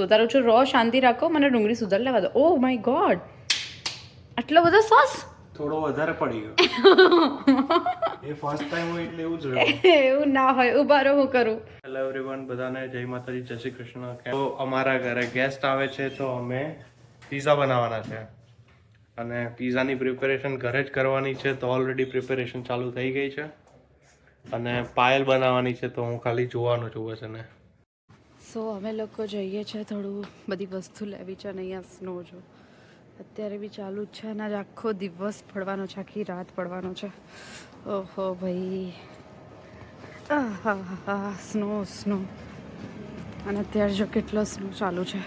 ઉતારું છું. રો શાંતિ રાખો, મને ડુંગળી સુધાર લેવા દો. ઓ માય ગોડ, આટલો બધો સોસ. થોડો વધારે પડી ગયો. એ ફર્સ્ટ ટાઈમ હોય એટલે એવું જ રહ્યું. એવું ના હોય. ઉભા રહો, હું કરું. હેલો એવરીવન, બધાને જય માતાજી, જય શ્રી કૃષ્ણ. તો અમારા ઘરે ગેસ્ટ આવે છે તો અમે પીઝા બનાવવાના છે અને પીઝાની પ્રિપેરેશન ઘરે જ કરવાની છે. તો ઓલરેડી પ્રિપેરેશન ચાલુ થઈ ગઈ છે અને પાયલ બનાવવાની છે, તો હું ખાલી જોવાનું છું બસ. અને સો અમે લોકો જઈએ છીએ, થોડું બધી વસ્તુ લેવી છે અને અહીંયા સ્નો જો અત્યારે બી ચાલુ જ છે અને આજે આખો દિવસ પડવાનો છે, આખી રાત પડવાનો છે. ઓહો ભાઈ, હા સ્નો સ્નો. અને અત્યારે જો કેટલો સ્નો ચાલુ છે.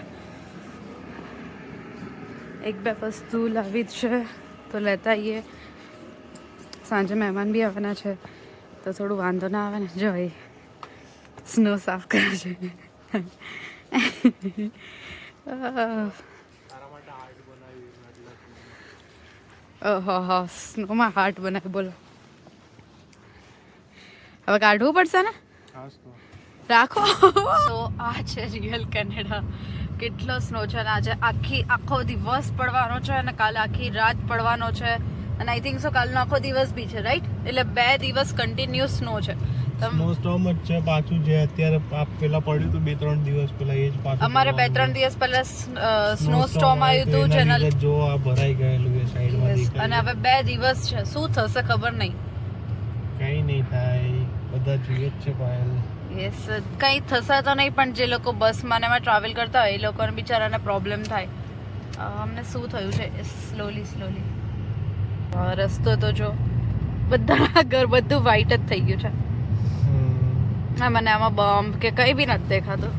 એક બે વસ્તુ લાવી જ છે તો લેતા આવીએ. સાંજે મહેમાન બી આવવાના છે તો થોડું વાંધો ના આવે ને. જો એ સ્નો સાફ કરે છે. ઓહો હો, સ્નોમાં હાર્ટ બનાવી. બોલો, હવે કાઢવું પડશે ને, રાખો. તો આ છે રિયલ કેનેડા. કેટલો સ્નો છે અને આજે આખો દિવસ પડવાનો છે અને કાલે આખી રાત પડવાનો છે અને આઈ થિંક સો કાલનો આખો દિવસ બી છે, રાઈટ? એટલે 2 દિવસ કન્ટિન્યુ સ્નો છે. સ્નો સ્ટોર્મ જ છે પાછું, જે અત્યારે પેલા પડ્યું હતું 2-3 દિવસ પહેલા, એ જ પાછું. અમારે 2-3 દિવસ પહેલા સ્નો સ્ટોર્મ આવ્યું હતું, જેના જો આ ભરાઈ ગયેલું એ સાઈડમાં દેખાય. અને હવે 2 દિવસ છે. શું થશે ખબર નહીં. કઈ નહીં થાય, બધા જોઈએ જ છે પાયલ. યસ, કંઈ થશે તો નહીં, પણ જે લોકો બસમાં ને એમાં ટ્રાવેલ કરતા હોય એ લોકોને બિચારાને પ્રોબ્લેમ થાય. અમને શું થયું છે? Slowly slowly. રસ્તો તો જો બધા ઘર બધું વ્હાઈટ જ થઈ ગયું છે. હા, મને આમાં બમ્પ કે કંઈ બી નથી દેખાતું.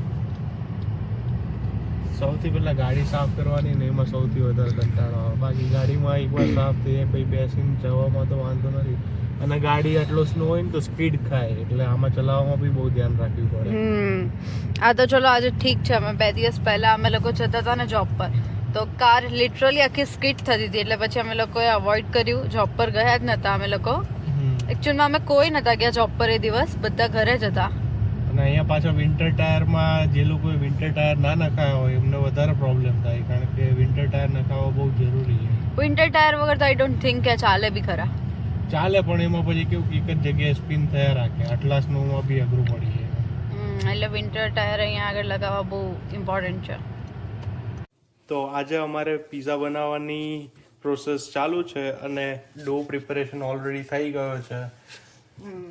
સૌથી પહેલા ગાડી સાફ કરવાની ને એમાં સૌથી વધારે કંટાળો આવે. બાકી ગાડીમાં એકવાર સાફ થઈ જાય પછી બેસીને જવામાં તો વાંધો નથી. અને ગાડી આટલો સ્નો હોય ને તો સ્પીડ ખાય, એટલે આમાં ચલાવવામાં બી બહુ ધ્યાન રાખવું પડે. આ તો ચલો આજે ઠીક છે. અમે 2 દિવસ પહેલા અમે લોકો જતા હતા ને જોબ પર, તો કાર લિટરલી આખી સ્કીડ થતી હતી. એટલે પછી અમે લોકોએ અવોઇડ કર્યું, જોબ પર ગયા જ નતા અમે લોકો. એકચ્યુઅલમાં અમે કોઈ નતા ગયા જોબ પર એ દિવસ, બધા ઘરે જ હતા. અને અહીંયા પાછા વિન્ટર ટાયરમાં જે લોકોએ વિન્ટર ટાયર ના નખાયા હોય એમને વધારે પ્રોબ્લેમ થાય, કારણ કે વિન્ટર ટાયર નખાવવા બહુ જરૂરી છે. વિન્ટર ટાયર વગર તો આઈ ડોન્ટ થિંક કે ચાલે બી ખરા. ચાલે, પણ એમાં પછી કેવું કે એક જ જગ્યાએ સ્પિન થયા રાખે, આટલા સ્નોમાં બી અઘરું પડી જાય. એટલે વિન્ટર ટાયર અહીંયા આગળ લગાવવા બહુ ઇમ્પોર્ટન્ટ છે. તો આજે અમારે પીઝા બનાવવાની પ્રોસેસ ચાલુ છે અને ડો પ્રિપેરેશન ઓલરેડી થઈ ગયો છે.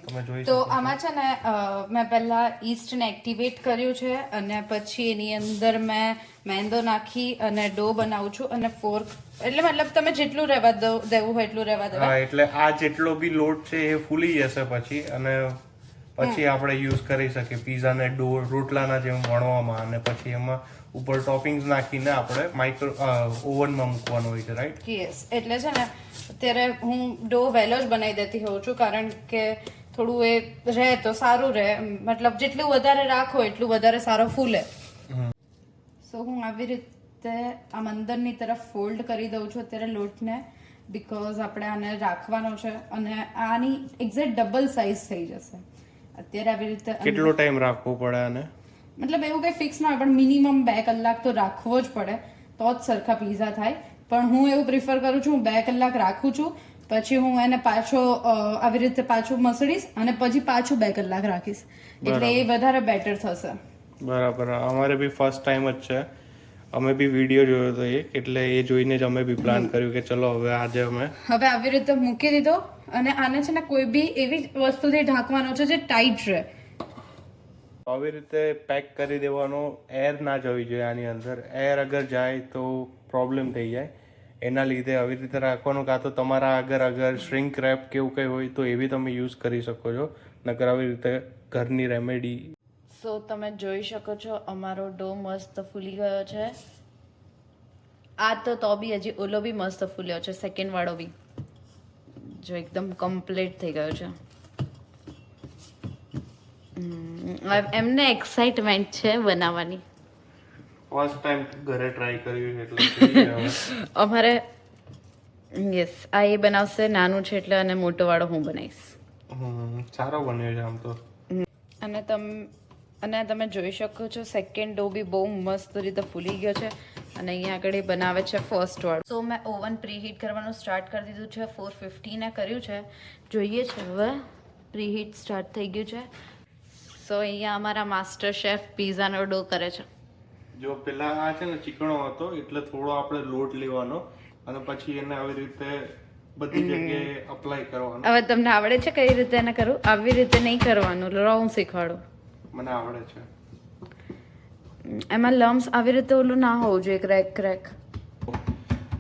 તમે જોઈ તો આમાં છે ને મેં પહેલા ઈસ્ટને એક્ટિવેટ કર્યું છે અને પછી એની અંદર મેં મેંદો નાખી અને ડો બનાવું છું અને ફોર્ક, એટલે મતલબ તમે જેટલું રહેવા દેવું હોય એટલું રહેવા દેવા. હા, એટલે આ જેટલો બી લોટ છે એ ફૂલી જશે પછી, અને પછી આપણે યુઝ કરી શકીએ પીઝાને ડો રોટલાના જેમ વણવામાં, અને પછી એમાં ઉપર ટોપિંગ્સ નાખીને આપણે ઓવનમાં મૂકવાનું હોય છે, રાઈટ? યસ, એટલે છે ને અત્યારે હું ડો વહેલો જ બનાવી દેતી હોઉં છું, કારણ કે થોડું એ રહે તો સારું રહે. મતલબ જેટલું વધારે રાખો એટલું વધારે સારો ફૂલે. સો હું આવી રીતે આમ અંદરની તરફ ફોલ્ડ કરી દઉં છું અત્યારે લોટને, બીકોઝ આપણે આને રાખવાનો છે અને આની એક્ઝેક્ટ ડબલ સાઇઝ થઈ જશે. અત્યારે આવી રીતે કેટલો ટાઈમ રાખવો પડે આને? મતલબ એવું કંઈ ફિક્સ ના હોય, પણ મિનિમમ 2 કલાક તો રાખવો જ પડે, તો જ સરખા પીઝા થાય. પણ હું એવું પ્રિફર કરું છું, હું 2 કલાક રાખું છું, પછી હું એને પાછો આવી રીતે પાછું મસળીશ અને પછી પાછું 2 કલાક રાખીશ, એટલે એ વધારે બેટર થશે. બરાબર. અમારે બી ફર્સ્ટ ટાઈમ જ છે, અમે બી વિડીયો જોયો હતો એક, એટલે એ જોઈને જ અમે બી પ્લાન કર્યું કે ચલો હવે આજે અમે હવે આવી રીતે મૂકી દીધો અને આને છે ને કોઈ બી એવી વસ્તુથી ઢાંકવાનો છે જે ટાઈટ રહે. આવી રીતે પેક કરી દેવાનો. એર ના જવી જોઈએ આની અંદર. એર અગર જાય તો પ્રોબ્લેમ થઈ જાય, એના લીધે આવી રીતે રાખવાનું. કાં તો તમારા અગર શ્રિંક રેપ કે એવું કંઈ હોય તો એ બી તમે યુઝ કરી શકો છો, નકર આવી રીતે ઘરની રેમેડી. સો તમે જોઈ શકો છો અમારો ડો મસ્ત ફૂલી ગયો છે. આ તો બી હજી ઓલો બી મસ્ત ફૂલ્યો છે, સેકન્ડ વાળો બી જો એકદમ કમ્પ્લીટ થઈ ગયો છે. એમને એક્સાઇટમેન્ટ છે બનાવવાની. ફર્સ્ટ ટાઈમ ઘરે ટ્રાય કર્યું એટલે અમારે યસ આ એ બનાવશે, નાનું છે એટલે, અને મોટો વાળો હું બનાવીશ. સારો બન્યો છે આમ તો. અને અને તમે જોઈ શકો છો સેકન્ડ ડો બી બહુ મસ્ત રીતે ફૂલી ગયો છે અને અહીંયા આગળ એ બનાવે છે ફર્સ્ટ વાળું. સો મેં ઓવન પ્રીહીટ કરવાનું સ્ટાર્ટ કરી દીધું છે. 450 કર્યું છે. જોઈએ છે હવે પ્રીહીટ સ્ટાર્ટ થઈ ગયું છે. સો અહીંયા અમારા માસ્ટર શેફ પીઝાનો ડો કરે છે. જો પેલા આ છે ને ચીકણો હતો એટલે થોડો આપણે લોટ લેવાનો અને પછી એને આવી રીતે બધી જગ્યાએ અપ્લાય કરવાનો. હવે તમને આવડે છે કઈ રીતે એને કરું? આવી રીતે નહીં કરવાનું, લો હું શીખવાડું. મને આવડે છે. એમાં લમ્સ આવી રીતે ઓલું ના હોવું જોઈએ, ક્રેક.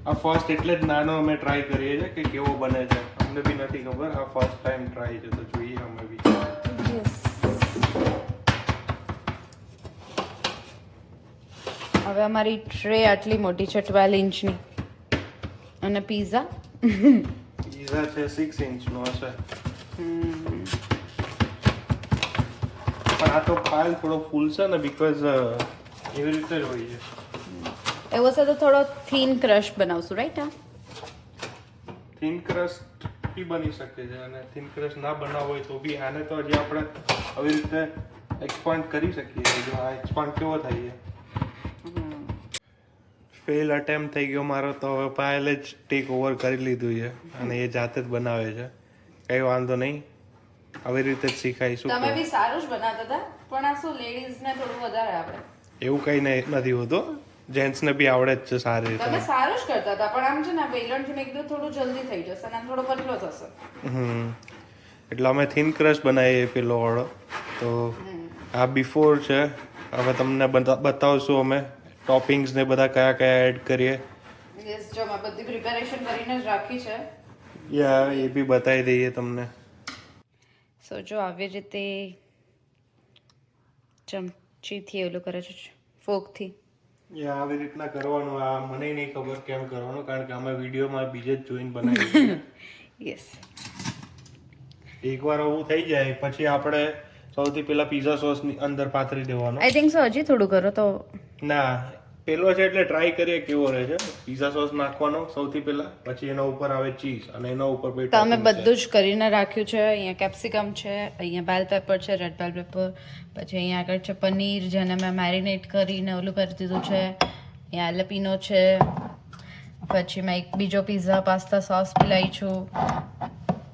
આ ફર્સ્ટ એટલે જ નાનો અમે ટ્રાય કરીએ છીએ કે કેવો બને છે. અમને બી નથી ખબર, આ ફર્સ્ટ ટાઈમ ટ્રાય છે તો જોઈએ અમે બી. હવે અમારી ટ્રે આટલી મોટી છે 12 ઇંચની અને પીઝા પીઝા છે 6 ઇંચનો હશે. પણ આ તો ફાઇલ થોડો ફૂલ છે ને બીકોઝ એવી રીતે જ હોય છે. એવો છે તો થોડો થીન ક્રશ બનાવશું, રાઈટ? થિન ક્રસ્ટ બી બની શકે છે અને થિન ક્રસ્ટ ના બનાવવો હોય તો બી આને તો હજી આપણે આવી રીતે એક્સપાન્ડ કરી શકીએ. જો આ એક્સપાન્ડ કેવો થાય છે. ફેલ અટેમ્પ થઈ ગયો મારો તો હવે પાયલે જ ટેક ઓવર કરી લીધું છે અને એ જાતે જ બનાવે છે. કઈ વાંધો નહીં, આવી રીતે જ શીખાઈશું. તમે બી સારું જ બનાવતા હતા પણ આ શું લેડીઝ ને થોડું વધારે આવડે. એવું કઈ નથી હોતું, જેન્ટ્સ ને બી આવડે જ છે સારી રીતે. તમે સારું જ કરતા હતા પણ આમ છે ને વેલણ થી મેં કીધું થોડું જલ્દી થઈ જશે અને આમ થોડો પતલો થશે. એટલે અમે થિન ક્રશ બનાવીએ પેલો વાળો. તો આ બિફોર છે. હવે તમને બતાવશું અમે ટોપિંગ્સ ને બધા કયા કયા એડ કરીએ. યસ, જો મેં બધી પ્રિપેરેશન કરીને જ રાખી છે. યા એ બી બતાવી દઈએ તમને. સો જો આવી રીતે ચમચીથી ઓલું કરે છે, ફોકથી. યા આવી રીતના કરવાનું. આ મને નહીં ખબર કેમ કરવાનું, કારણ કે અમે વિડીયોમાં બીજે જ જોઈને બનાવીએ. યસ. એકવાર આવું થઈ જાય પછી આપણે સૌથી પહેલા પિઝા સોસ ની અંદર પાથરી દેવાનો. આઈ થિંક સો હજી થોડું કરો તો. ના, પેલો છે એટલે ટ્રાય કરીએ કેવો રહે છે. પિઝા સોસ નાખવાનો સૌથી પહેલા, પછી એના ઉપર આવે ચીઝ અને એના ઉપર પછી તો અમે બધું જ કરીને રાખ્યું છે. અહીંયા કેપ્સિકમ છે, અહીંયા બેલ પેપર છે, રેડ બેલ પેપર, પછી અહીંયા આગળ છે પનીર જેને મેં મેરિનેટ કરીને ઓલું કરી દીધું છે, અહીંયા એલેપીનો છે, પછી મેં એક બીજો પિઝા પાસ્તા સોસ બી લાવી છું,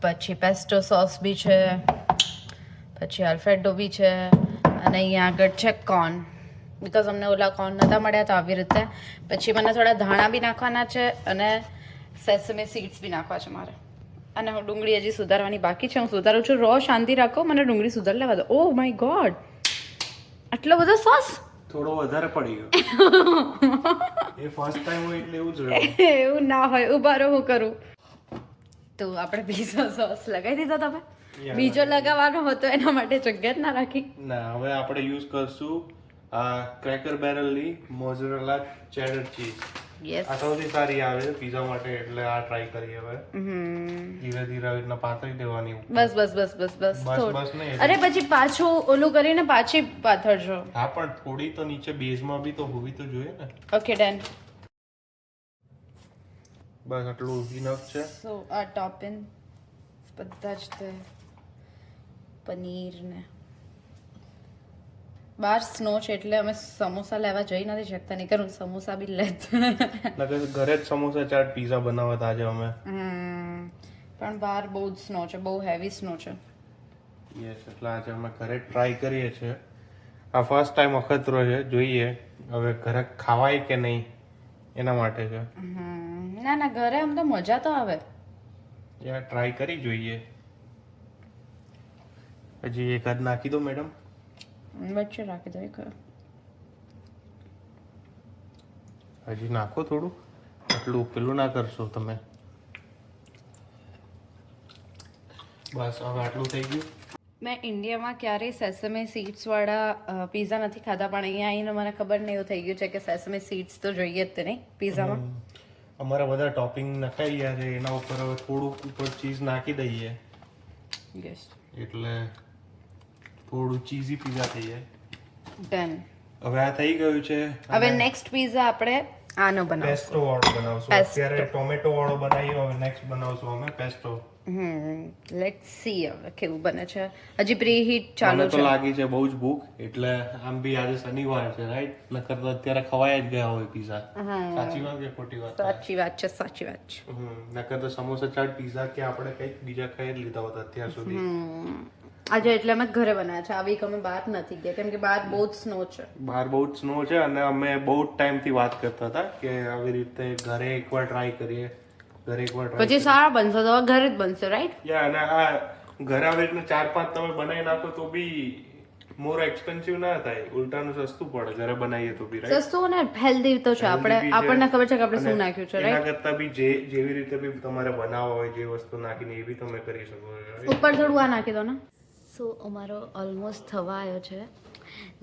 પછી પેસ્ટો સોસ બી છે, પછી આલ્ફ્રેડો બી છે અને અહીંયા આગળ છે કોર્ન. બિકોઝ અમને ઓલા કોર્ન નહોતા મળ્યા તો આવી રીતે. પછી મને થોડા ધાણા બી નાખવાના છે અને સેસમી સીડ્સ બી નાખવા છે મારે. અને હું ડુંગળી હજી સુધારવાની બાકી છે, હું સુધારું છું. રો શાંતિ રાખો, મને ડુંગળી સુધાર લેવા દો. ઓ માય ગોડ, આટલો બધો સોસ! થોડો વધારે પડી ગયો. એ ફર્સ્ટ ટાઈમ હોય એટલે એવું જ રહે. એવું ના હોય, ઉભા રહો હું કરું. તો આપણે પીઝા સોસ લગાવી દીધો તમે? બીજો લગાવવાનો હતો એના માટે જગ્યા જ ના રાખી. ના, હવે આપણે યુઝ કરશું આ ક્રેકર બેરલની મોઝરેલા ચેડર ચીઝ. યસ. આ સૌથી સારી આવે છે પીઝા માટે, એટલે આ ટ્રાય કરીએ હવે. ધીરે ધીરે આવી રીતના પાથરી દેવાની. બસ નહીં. અરે પછી પાછું ઓલું કરીને પાછી પાથરજો. હા, પણ થોડી તો નીચે બેઝમાં બી તો હોવી તો જોઈએ ને. Okay done. બસ આટલું ઇનફ છે. સો આ ટોપિંગ બધા જ તે પનીર ને બહાર સ્નો છે એટલે અમે સમોસા લેવા જઈ નથી શકતા, નહીં કરું સમોસા બી લેત. ઘરે જ સમોસા ચાટ પીઝા બનાવત આજે અમે. પણ બહાર બહુ જ સ્નો છે, બહુ હેવી સ્નો છે. યસ, એટલે આજે અમે ઘરે ટ્રાય કરીએ છીએ. આ ફર્સ્ટ ટાઈમ અખતરો છે, જોઈએ હવે ઘરે ખાવાય કે નહીં એના માટે છે. ના ના, ઘરે આમ તો મજા તો આવે. યાર ટ્રાય કરી જોઈએ. હજી એક હાથ નાખી દો મેડમ. વચ્ચે રાખી દો એક. હજી નાખો થોડું, આટલું પેલું ના કરશો તમે. બસ હવે આટલું થઈ ગયું. મેં ઇન્ડિયામાં ક્યારેય સેસમી સીડ્સ વાળા પીઝા નથી ખાધા, પણ અહીંયા આવીને મને ખબર નહીં એવું થઈ ગયું છે કે સેસમી સીડ્સ તો જોઈએ જ તે નહીં પીઝામાં. અમારા બધા ટોપિંગ નખાઈ ગયા છે, એના ઉપર હવે થોડુંક ઉપર ચીઝ નાખી દઈએ યસ, એટલે થોડું ચીઝી પીઝા થઈ જાય. ડન. હવે આ થઈ ગયું છે. હવે નેક્સ્ટ પીઝા આપણે આનો બનાવશું. પેસ્ટો વાળો બનાવશું. અત્યારે ટોમેટો વાળો બનાવ્યો, હવે નેક્સ્ટ બનાવશું અમે પેસ્ટો. લેટ્સ સી હવે કેવું બને છે. હજી પ્રી-હીટ ચાલુ મને તો છે. લાગી છે બહુ જ ભૂખ, એટલે આમ બી આજે શનિવાર છે રાઈટ, નકર તો અત્યારે ખવાય જ ગયા હોય પીઝા. સાચી વાત કે ખોટી વાત? સાચી વાત છે, સાચી વાત છે. નકર તો સમોસા ચાટ પીઝા કે આપણે કંઈક બીજા ખાઈ જ લીધા હોત અત્યાર સુધી. આજે એટલે અમે ઘરે બનાવ્યા છે. આ વીક અમે બહાર નથી ગયા કેમ કે બહાર બહુ જ સ્નો છે. બહાર બહુ જ સ્નો છે અને અમે બહુ જ ટાઈમથી વાત કરતા હતા કે આવી રીતે ઘરે એકવાર ટ્રાય કરીએ, ઘરે એકવાર ટ્રાય. પછી સારા બનશે તો ઘરે જ બનશે, રાઈટ? યા અને આ ઘરે આવી રીતના 4-5 તમે બનાવી નાખો તો બી મોર એક્સપેન્સિવ ના થાય, ઉલટાનું સસ્તું પડે ઘરે બનાવીએ તો બી, રાઈટ? સસ્તું ને હેલ્ધી તો છે. આપણને ખબર છે કે આપણે શું નાખ્યું છે, એના રાઈટ? કરતા બી જેવી રીતે બી તમારે બનાવવા હોય જે વસ્તુ નાખીને એ બી તમે કરી શકો છો. ઉપર થોડું આ નાખી દો ને. સો અમારો ઓલમોસ્ટ થવા આવ્યો છે.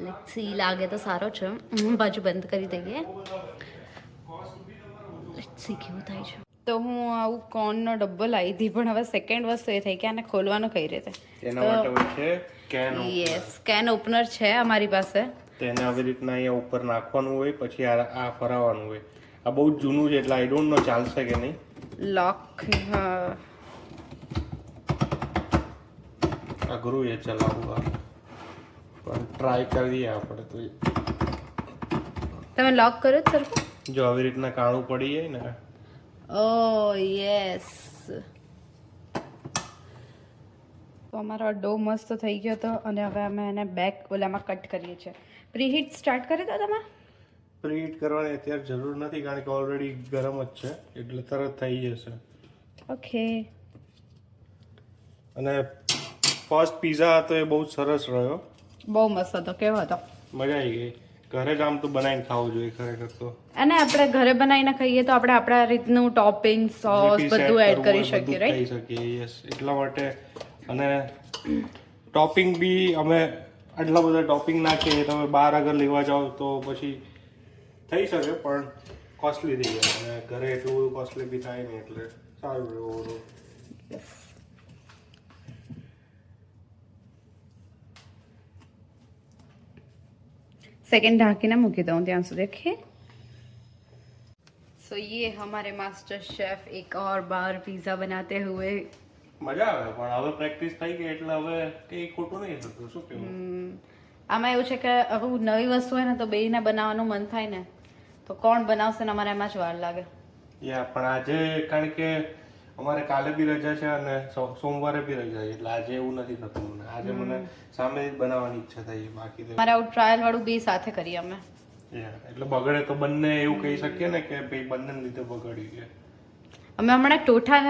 લેટ્સ સી, લાગે તો સારો છે. બાજુ બંધ કરી દઈએ. લેટ્સ સી કેવું થાય છે. તો હું આવું કોર્નનો ડબ્બો લાવી હતી, પણ હવે સેકન્ડ વસ્તુ એ થઈ કે આને ખોલવાનું કઈ રીતે. એના માટે હોય છે કેન. યસ, કેન ઓપનર છે અમારી પાસે. તેને આવી રીતના અહીંયા ઉપર નાખવાનું હોય, પછી આ ફરાવવાનું હોય. આ બહુ જ જૂનું છે એટલે આઈ ડોન્ટ નો ચાલશે કે નહીં. લોક અઘરું છે ચલાવવું, પણ ટ્રાય કરીએ આપણે તો. તમે લોક કર્યો જ સરખું? જો આવી રીતના કાણું પડી જાય ને. ઓ યસ. તો અમારો ડો મસ્ત થઈ ગયો હતો અને હવે અમે એને બેક ઓલામાં કટ કરીએ છીએ. પ્રીહીટ સ્ટાર્ટ કરી દો તમે. પ્રીહીટ કરવાની અત્યારે જરૂર નથી કારણ કે ઓલરેડી ગરમ જ છે એટલે તરત થઈ જશે. ઓકે. અને ફર્સ્ટ પીઝા હતો એ બહુ સરસ રહ્યો. બહુ મસ્ત હતો. કેવો હતો? મજા આવી ગઈ. ઘરે જ આમ તો બનાવીને ખાવું જોઈએ ખરેખર તો. અને આપણે ઘરે બનાવીને ખાઈએ તો આપણે આપણા રીતનું ટોપિંગ, સોસ બધું એડ કરી શકીએ, રાઈટ? કરી શકીએ, યસ. એટલા માટે. અને ટોપિંગ બી અમે આટલા બધા ટોપિંગ નાખીએ, તમે બહાર અગર લેવા જાઓ તો પછી થઈ શકે પણ કોસ્ટલી થઈ જાય, અને ઘરે એટલું બધું કોસ્ટલી બી થાય નહીં એટલે સારું રહેવું. सेकंड ढाकी ना मूकी दूँ ત્યાં સુધી. ओके. सो ये हमारे मास्टर शेफ एक और बार पिज्जा बनाते हुए. મજા આવે પણ હવે પ્રેક્ટિસ થઈ ગઈ એટલે હવે કંઈ ખોટું નહીં થતું. શું કહેવું? આમાં એવું છે કે હવે નવી વસ્તુ હોય ને તો બેયને બનાવવાનું મન થાય ને તો કોણ બનાવશે ને અમારે એમાં જ વાર લાગે. યા પણ આજે કારણ કે અમારે કાલે બી રજા છે અને સોમવારે બી રજા છે એટલે આજે એવું નથી થતું મને. આજે મને સામે જ બનાવવાની ઈચ્છા થઈ. બાકી તો મારે આવું ટ્રાયલ વાળું બી સાથે કરીએ અમે. એટલે બગડે તો બંને એવું કહી શકીએ ને કે ભાઈ બંને રીતે બગડ્યું છે. અમે હમણાં ટોઠા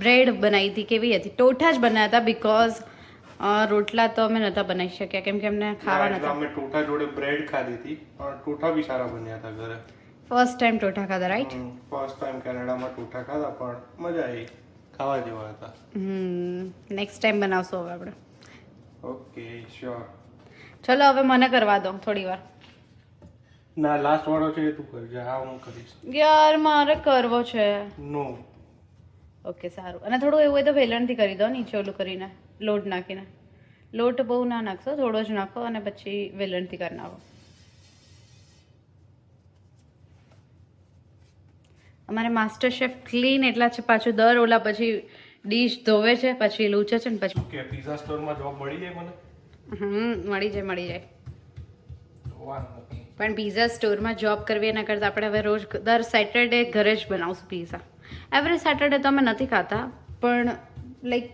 બ્રેડ બનાવી હતી. કેવી હતી? ટોઠા જ બનાવ્યા હતા બીકોઝ રોટલા તો અમે નતા બનાવી શક્યા કેમ કે અમને ખાવા નતા. અમે ટોઠા જોડે બ્રેડ ખાધી હતી પણ ટોઠા બી સારા બન્યા હતા ઘરે. ફર્સ્ટ ટાઈમ ટોઠા ખાધા, રાઈટ? ફર્સ્ટ ટાઈમ કેનેડામાં ટોઠા ખાધા પણ મજા આવી, ખાવા જેવા હતા. નેક્સ્ટ ટાઈમ બનાવશું હવે આપણે. Okay sure. ચલો હવે મને કરવા દો થોડી વાર. ના, લાસ્ટ વાળો છે એ તું કરજે, આ હું કરીશ. યાર મારે કરવો છે. નો. ઓકે સારું. અને થોડું એવું હોય તો વેલણથી કરી દો, નીચે ઓલું કરીને લોટ નાખીને. લોટ બહુ ના નાખશો, થોડો જ નાખો અને પછી વેલણથી કરી નાખો. અમારે માસ્ટર શેફ ક્લીન એટલા છે, પાછું દર ઓલા પછી ડીશ ધોવે છે, પછી લૂછે છે ને પછી. કે પિઝા સ્ટોરમાં જોબ મળી જાય મને? મળી જાય, મળી જાય. વાહ. પણ પિઝા સ્ટોરમાં જોબ કરવી એના કરતાં આપણે હવે રોજ દર સેટરડે ઘરે જ બનાવશું પિઝા. એવરી સેટરડે તો અમે નથી ખાતા પણ લાઈક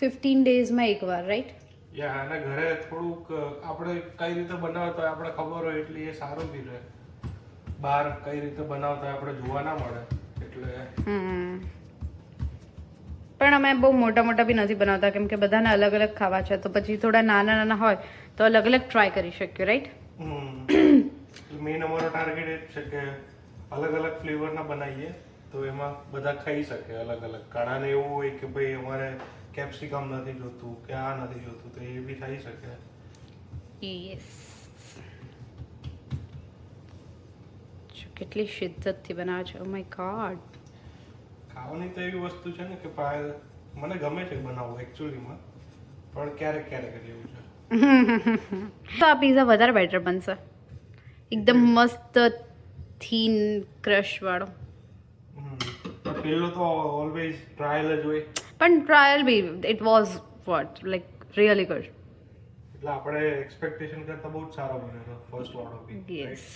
15 ડેઝમાં એકવાર, રાઈટ? યા અને ઘરે થોડુંક આપણે કઈ રીતે બનાવતા હોય આપણે ખબર હોય એટલે એ સારું બી રહે. બહાર કઈ રીતે બનાવતા હોય આપણે જોવા ના મળે એટલે. પણ અમે બહુ મોટા મોટા બી નથી બનાવતા કેમ કે બધાને અલગ અલગ ખાવા છે તો પછી થોડા નાના નાના હોય તો અલગ અલગ ટ્રાય કરી શકીએ, રાઈટ? મેઇન અમારો ટાર્ગેટ એ જ છે કે અલગ અલગ ફ્લેવરના બનાવીએ તો એમાં બધા ખાઈ શકે અલગ અલગ. ઘણાને એવું હોય કે ભાઈ અમારે કેપ્સિકમ નથી જોતું કે આ નથી જોતું તો એ બી થઈ શકે. યસ. કેટલી શિદ્દતથી બનાવે છે. Oh my God. ખાવાની તો એવી વસ્તુ છે ને કે મને ગમે છે બનાવવું એકચ્યુઅલીમાં, પણ ક્યારેક ક્યારેક જ એવું છે. તો આ પીઝા વધારે બેટર બનશે. એકદમ મસ્ત થીન ક્રશ વાળો. પેલો તો ઓલવેઝ ટ્રાયલ જ હોય, પણ trial be it was what like really good. એટલે આપણે એક્સપેક્ટેશન કરતા બહુ જ સારો બન્યો હતો ફર્સ્ટ વાળો બી. યસ.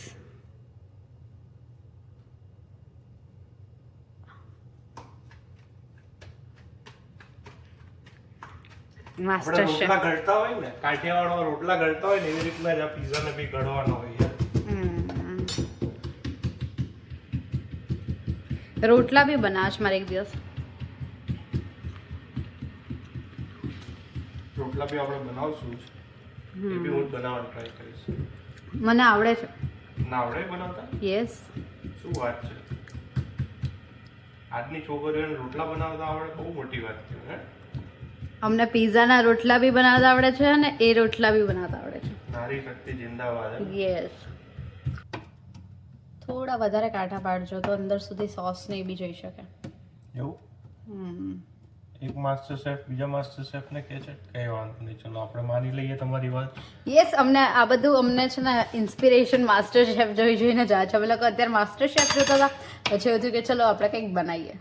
આપણે માસ્ટર શેફ. રોટલા ઘડતા હોય ને, કાઠિયાવાડમાં રોટલા ઘડતા હોય ને એવી રીતના જ આ પીઝાને બી ઘડવાનો હોય. રોટલા બી બનાવશ મારે એક દિવસ. રોટલા બી આપણે બનાવશું જ. એ બી હું જ બનાવવાનું ટ્રાય કરીશ. મને આવડે છે. ના આવડે બનાવતા? યસ. શું વાત છે, આજની છોકરીઓને રોટલા બનાવતા આવડે બહુ મોટી વાત છે. હે, અમને પીઝાના રોટલા બી બનાવતા આવડે છે અને એ રોટલા બી બનાવતા આવડે છે. નારી શક્તિ જિંદાબાદ. યસ. થોડા વધારે કાંઠા પાડજો તો અંદર સુધી સોસ ને બી જઈ શકે. એવું? એક માસ્ટર શેફ બીજા માસ્ટર શેફ ને કહે છે કઈ વાંધો નહીં, ચલો આપણે માની લઈએ તમારી વાત. યસ. અમને આ બધું અમને છે ને ઇન્સ્પિરેશન માસ્ટર શેફ જોઈને જ આવે છે. અમે લોકો અત્યારે માસ્ટર શેફ જોતા હતા, પછી એવું થયું કે ચલો આપણે કંઈક બનાવીએ.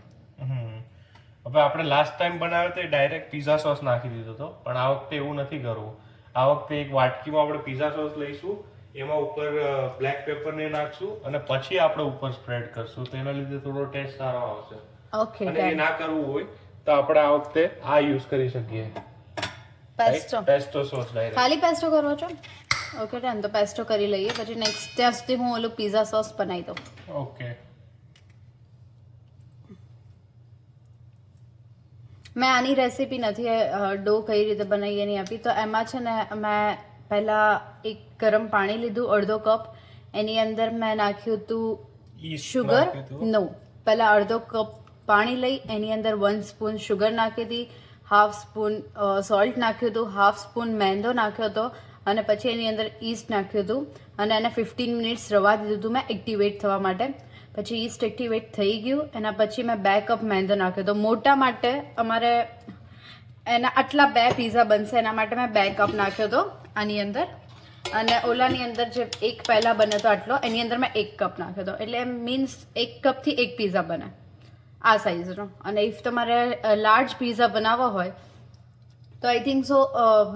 હવે આપણે લાસ્ટ ટાઈમ બનાવ્યો તો ડાયરેક્ટ પીઝા સોસ નાખી દીધો હતો, પણ આ વખતે એવું નથી કરવું. આ વખતે એક વાટકીમાં આપણે પીઝા સોસ લઈશું, એમાં ઉપર બ્લેક પેપર ને નાખશું અને પછી આપણે ઉપર સ્પ્રેડ કરશું, તો એના લીધે થોડો ટેસ્ટ સારો આવશે. ઓકે. અને એ ના કરવું હોય તો આપણે આ વખતે આ યુઝ કરી શકીએ, પેસ્ટો. Pesto sauce direct. ખાલી પેસ્ટો કરો છો? Okay done. તો પેસ્ટો કરી લઈએ, પછી નેક્સ્ટ ત્યાં સુધી હું ઓલું પીઝા સોસ બનાવી દઉં. ઓકે. મેં આની રેસીપી નથી ડો કઈ રીતે બનાવી એની આપી, તો એમાં છે ને મેં પહેલાં એક ગરમ પાણી લીધું અડધો કપ, એની અંદર મેં નાખ્યું હતું શુગર. નો, પહેલાં અડધો કપ પાણી લઈ એની અંદર 1 સ્પૂન શુગર નાખી હતી, હાફ સ્પૂન સોલ્ટ નાખ્યું હતું, હાફ સ્પૂન મેંદો નાખ્યો હતો અને પછી એની અંદર ઈસ્ટ નાખ્યું હતું અને એને 15 મિનિટ્સ રવા દીધું હતું મેં એક્ટિવેટ થવા માટે. પછી ઈસ્ટ એક્ટિવેટ થઈ ગયું, એના પછી મેં 2 કપ મેંદો નાખ્યો હતો. મોટા માટે અમારે એના આટલા 2 પીઝા બનશે એના માટે મેં 2 કપ નાખ્યો હતો આની અંદર, અને ઓલાની અંદર જે એક પહેલાં બન્યો હતો આટલો એની અંદર મેં 1 કપ નાખ્યો હતો, એટલે મીન્સ 1 કપથી 1 પીઝા બને આ સાઇઝનો. અને ઇફ તમારે લાર્જ પીઝા બનાવવા હોય તો I think so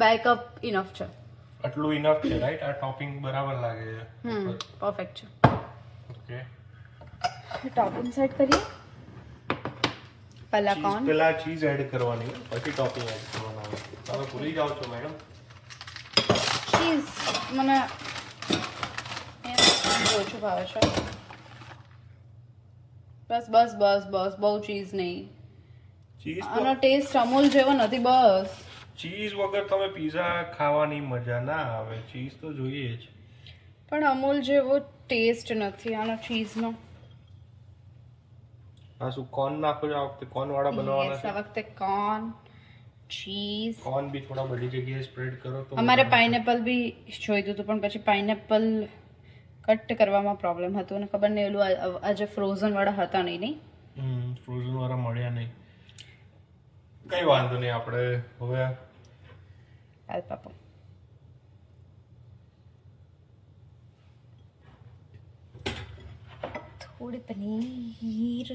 2 cup enough છે. આટલું ઇનફ છે, રાઈટ? આ ટોપિંગ બરાબર લાગે છે. પરફેક્ટ છે. ઓકે. ટોપિંગ સેટ કરીએ. પહેલા કોણ? પહેલા ચીઝ એડ કરવાની, પછી ટોપિંગ એડ કરવાના. તમે ભૂલી જાઓ છો મેડમ. ચીઝ મને ઓછું ભાવે છે. બસ બસ બસ બસ, બહુ ચીઝ નહીં. ચીઝ આનો ટેસ્ટ અમૂલ જેવો નથી. બસ ચીઝ વગર તમે પીઝા ખાવાની મજા ના આવે, ચીઝ તો જોઈએ જ. પણ અમૂલ જેવો ટેસ્ટ નથી આનો ચીઝનો. આ શું કોર્ન નાખો છો આ વખતે? કોર્ન વાળા બનાવવાના Yes, આ વખતે કોર્ન, ચીઝ. કોર્ન બી થોડા બધી જગ્યાએ સ્પ્રેડ કરો તો. અમારે પાઇનેપલ બી જોઈતું હતું, પણ પછી પાઇનેપલ કટ કરવામાં પ્રોબ્લેમ હતો અને ખબર નહીં ઓલું આજે ફ્રોઝન વાળા હતા નહીં. ફ્રોઝન વાળા મળ્યા નહીં. કઈ વાંધો નહીં, આપણે હવે પાપો થોડી પનીર.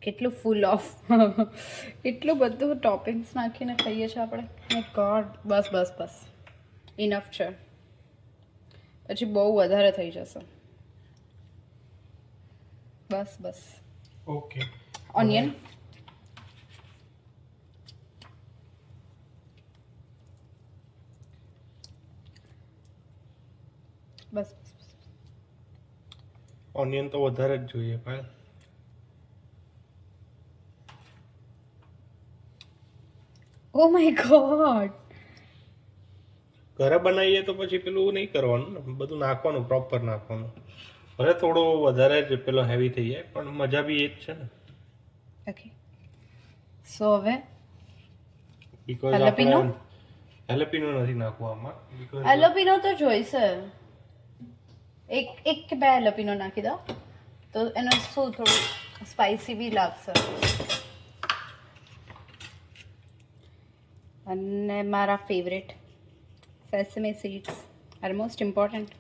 કેટલું ફૂલ ઓફ એટલું બધું ટોપિંગ્સ નાખીને ખાઈએ છીએ આપણે. My God. Bus bus bus, enough છે, પછી બહુ વધારે થઈ જશે. બસ બસ. ઓકે. ઓનિયન. બસ બસ બસ. ઓનિયન તો વધારે જ જોઈએ ભાઈ. Oh my God. ઘરે બનાવીએ તો પછી પેલું નહીં કરવાનું ને, બધું નાખવાનું, પ્રોપર નાખવાનું. ભલે થોડો વધારે જ પેલો હેવી થઈ જાય પણ મજા બી એ જ છે ને. ઓકે. સો હવે બીકોઝ હેલેપિનો? હેલેપિનો નથી નાખવું આમાં, બીકોઝ હેલોપિનો તો જોઈશે. એક કે 2 હેલોપિનો નાખી દો તો એનો શું થોડું સ્પાઇસી બી લાગશે. અને મારા favourite sesame seeds are most important.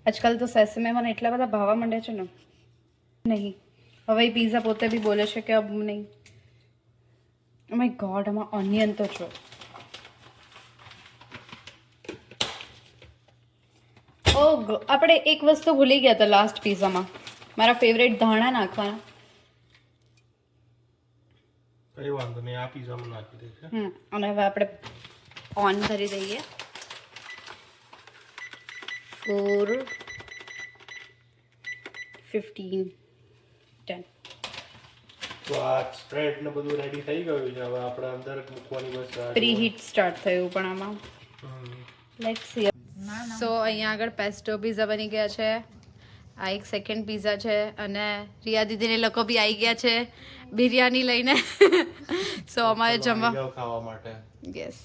આજકાલ તો સેસમે મને એટલા બધા ભાવવા માંડ્યા છે ને. નહીં, હવે પીઝા પોતે બી બોલે છે કે અબ નહીં. ઓ માય ગોડ, આમાં ઓનિયન તો છો. આપણે એક વસ્તુ ભૂલી ગયા હતા લાસ્ટ પીઝામાં, મારા ફેવરેટ ધાણા નાખવાના. કઈ વાંધો નહીં, આ પીઝામાં નાખી દે છે. અને હવે આપણે ઓન કરી દઈએ. 4 15 10. તો આ સ્પ્રેડ ને બધું રેડી થઈ ગયું છે. હવે આપણે અંદર મૂકવાની બસ પ્રી હીટ સ્ટાર્ટ થયું પણ આમાં. Let's see. સો અહીંયા આગળ પેસ્ટો પીઝા બની ગયા છે. આ એક સેકન્ડ પીઝા છે અને રિયા દીદીને લોકો બી આવી ગયા છે બિરયાની લઈને. સો અમારે જમવા ખાવા માટે. યસ.